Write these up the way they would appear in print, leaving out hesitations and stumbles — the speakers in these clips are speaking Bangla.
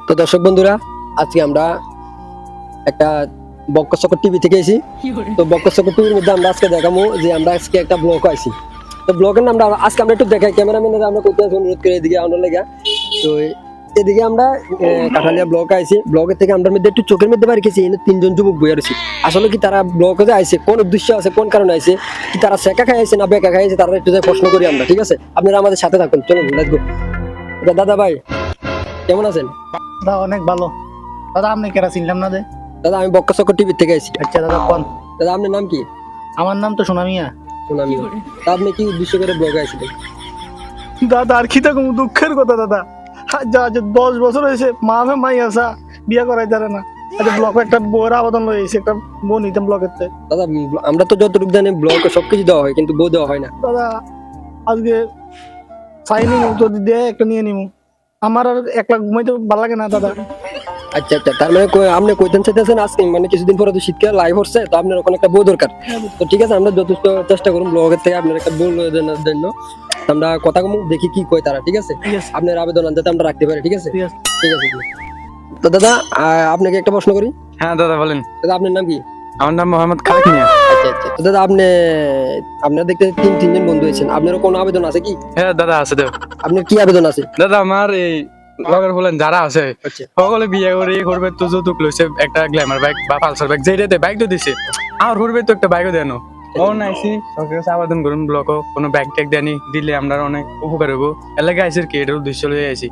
তো দর্শক বন্ধুরা, আজকে আমরা একটা বক্কচক্কর টিভি থেকে এসেছি। তো বক্কচক্কর টিভির মধ্যে আমরা আজকে দেখাবো যে আমরা আজকে একটা ব্লগ আইছি। তো ব্লগের নামটা আজকে আমরা একটু দেখাই, ক্যামেরাম্যানের আমরা করতে অনুরোধ করে এদিকে আমরা লেগা। তো এদিকে আমরা কাঠালিয়া ব্লগ আইছি। ব্লগের থেকে আমরা মধ্যে একটু চোখের মধ্যে বাড়ি গেছি, তিনজন যুবক বই আছি। আসলে কি তারা ব্লগে যে আইছে, কোন উদ্দেশ্য আছে, কোন কারণে আইছে, কি তারা শেখা খাইছে না বেকা খাইছে, তারা একটু প্রশ্ন করি আমরা। ঠিক আছে, আপনারা আমাদের সাথে থাকুন, চলুন লেটস গো। দাদা ভাই কেমন আছেন? দাদা অনেক ভালো। দাদা আপনি কেরা চিনলাম না দে। দাদা আমি বক্কচক্কর টিভি থেকে আইছি। আচ্ছা দাদা কোন? দাদা আপনার নাম কি? আমার নাম তো সোনামিয়া। সোনামি। তা আপনি কি উদ্দেশ্য করে ব্লগে আইছিলেন? দাদা আর কি থাকুম, দুঃখের কথা দাদা। যা 10 বছর হয়েছে মাই আসা বিয়া করাই দাঁড়ে না। আচ্ছা ব্লক একটা বউয়ের আবেদন লয়েছে, একটা বউ নিতাম ব্লকের থেকে। দাদা আমরা তো যতটুকু জানি ব্লগে সবকিছু দেওয়া হয়, কিন্তু বউ দেওয়া হয় না। দাদা আজকে সাইনিং যদি দেয় একটা নিয়ে নিমু। আমার আর একলা ঘুমাইতে ভালো লাগে না দাদা। আচ্ছা আচ্ছা, তার মানে আপনি কইতেন চাইতেছেন আজকে মানে কিছুদিন পরে তো শীতকাল লাইভ হচ্ছে, তো আপনার ওখানে একটা বউ দরকার। তো ঠিক আছে, আমরা যথেষ্ট চেষ্টা করুন ব্লগের থেকে আপনার একটা বউ লয়ে দেওয়ার জন্য। আমরা কথা কম দেখি কি কয় তারা। ঠিক আছে, ঠিক আছে আপনার আবেদন যাতে আমরা রাখতে পারি। ঠিক আছে ঠিক আছে। ঠিক আছে। তো দাদা আপনাকে একটা প্রশ্ন করি। হ্যাঁ দাদা বলেন। দাদা আপনার নাম কি? আমার নাম মোহাম্মদ খালেক মিয়া। আচ্ছা আচ্ছা। তো দাদা আপনারা দেখতে তিনজন বন্ধু হয়েছেন, আপনার কোনো আবেদন আছে কি? হ্যাঁ দাদা আছে দেব। আপনার কি আবেদন আছে? দাদা আমার এই লগের বলেন যারা আছে আচ্ছা সকলে বিয়ে করে করবে তো যৌতুক লইছে একটা গ্ল্যামার বাইক বা পালসার বাইক যেটাতে বাইক তো দিছে আর করবে তো একটা বাইকও দেন। ও নাইছি সরকারের কাছে আবেদন করুন ব্লকও কোনো ব্যাগ ট্যাগ দেনি দিলে আমরা অনেক উপকার হবো। এলাকায় আইসির কি এটার উদ্দেশ্য লয়ে আইছি।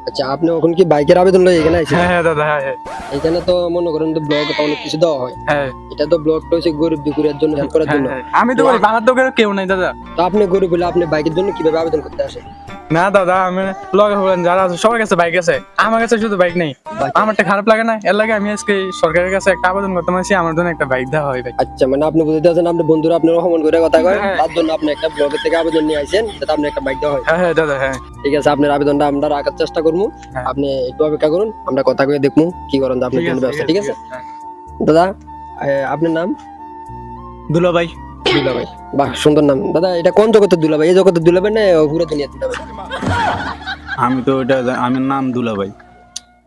আচ্ছা, আপনি এখন কি বাইকের আবেদন লয়ে এখানে আইছেন? হ্যাঁ হ্যাঁ দাদা হ্যাঁ হ্যাঁ এখানে তো মনে করেন তো ব্লগে তো অনেক কিছু দেওয়া হয়। হ্যাঁ এটা তো ব্লগটা হচ্ছে গরিব দুঃখীর জন্য, হেল্প করার জন্য। হ্যাঁ। আমি তো বলি আমার তো কেউ নাই দাদা। তো আপনি গরিব হলে আপনি বাইকের জন্য কিভাবে আবেদন করতে আসেন? না দাদা আমি লগের বলেন যারা আছে সবার কাছে বাইক আছে, আমার কাছে শুধু বাইক নেই। আমারটা খারাপ লাগে না, এর লাগে আমি আজকে সরকারের কাছে একটা আবেদন করতে আসি আমার জন্য একটা বাইক দেওয়া হয়। আচ্ছা, মানে আপনি বুঝতে পারছেন আপনার বন্ধুরা আপনার অপমান করে কথা কয়, হ্যাঁ। তার জন্য আপনি একটা ব্লগের থেকে আবেদন নিয়ে আইছেন যাতে আপনি একটা বাইক দেওয়া হয়। হ্যাঁ হ্যাঁ দাদা হ্যাঁ ঠিক আছে, আপনার আবেদনটা আমরা রাখার চেষ্টা করবো। হ্যাঁ। আপনি একটু অপেক্ষা করুন, আমরা কথা কয়ে দেখবো কি করেন আপনার জন্য ব্যবস্থা। ঠিক আছে হ্যাঁ। দাদা, আপনার নাম? দুলাভাই। দুলাভাই, বাহ সুন্দর নাম। দাদা এটা কোন জগতের দুলাভাই? এই জগতের দুলাভাই না পুরো দুনিয়ার দুলাভাই? আমি তো এটা আমার নাম দুলাভাই।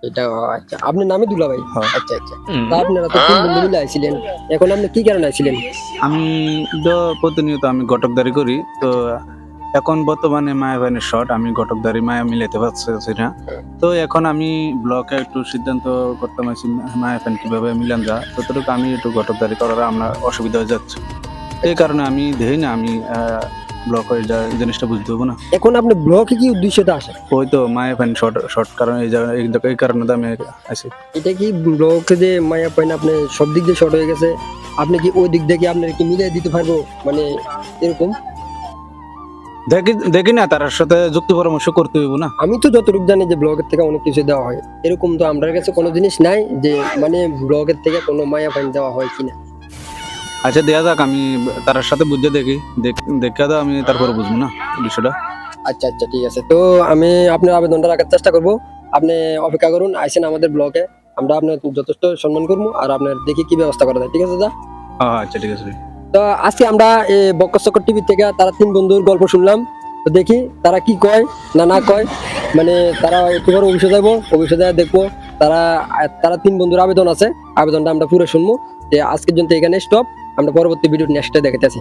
এটা আচ্ছা, আপনার নামই দুলাভাই? হ্যাঁ। আচ্ছা আচ্ছা। তা আপনারা তো তিন বন্ধু মিলে আইছিলেন, এখন আপনি কি কারণে আইছিলেন? আমি তো প্রতিনিয়ত আমি ঘটকদারি করি, তো এখন বর্তমানে মায়া ভাইনের শর্ট আমি ঘটকদারি মায়া মিলাতে পারছি না। তো এখন আমি ব্লকে একটু সিদ্ধান্ত করতে পারছি মায়া ফ্যান কিভাবে মিলান যা, ততটুকু আমি একটু ঘটকদারি করার আমার অসুবিধা হয়ে যাচ্ছে। এই কারণে আমি দেখি না আমি ব্লক হয়ে যা জিনিসটা বুঝতে হবো না। এখন আপনি ব্লকে কি উদ্দেশ্যটা আসে? ওই তো মায়া ফ্যান শর্ট কারণ এই কারণে তো আমি আছি। এটা কি ব্লকে যে মায়া পাইন আপনি সব দিক দিয়ে শর্ট হয়ে গেছে, আপনি কি ওই দিক দিয়ে কি আপনার কি মিলিয়ে দিতে পারবো, মানে এরকম? দেখি না তার সাথে যুক্তি পরামর্শ করতে হইব না। আমি তো যতটুকু জানি যে ব্লগের থেকে অনেক কিছু দেওয়া হয়, এরকম তো আমার কাছে কোনো জিনিস নাই যে মানে ব্লগের থেকে কোনো মায়া পাইন দেওয়া হয় কিনা। আচ্ছা দেয়া যাক, আমি তার সাথে বুঝে দেখি, দেখা দাও আমি তারপরে বুঝবো না বিষয়টা। আচ্ছা আচ্ছা ঠিক আছে। তো আমি আপনার আবেদনটা রাখার চেষ্টা করবো, আপনি অপেক্ষা করুন, আইসেন আমাদের ব্লকে, আমরা আপনার যথেষ্ট সম্মান করবো আর আপনার দেখি কি ব্যবস্থা করা যায়। ঠিক আছে দাদা? আচ্ছা ঠিক আছে। তো আজকে আমরা বক্কচক্কর টিভি থেকে তারা তিন বন্ধুর গল্প শুনলাম। তো দেখি তারা কি কয় না কয়, মানে তারা একটু পরে অফিসে যাবো, অফিসে যাই দেখবো তারা তিন বন্ধুর আবেদন আছে, আবেদনটা আমরা পুরো শুনবো। যে আজকের জন্য এখানে স্টপ, আমরা পরবর্তী ভিডিও নেক্সটে দেখাতেছি।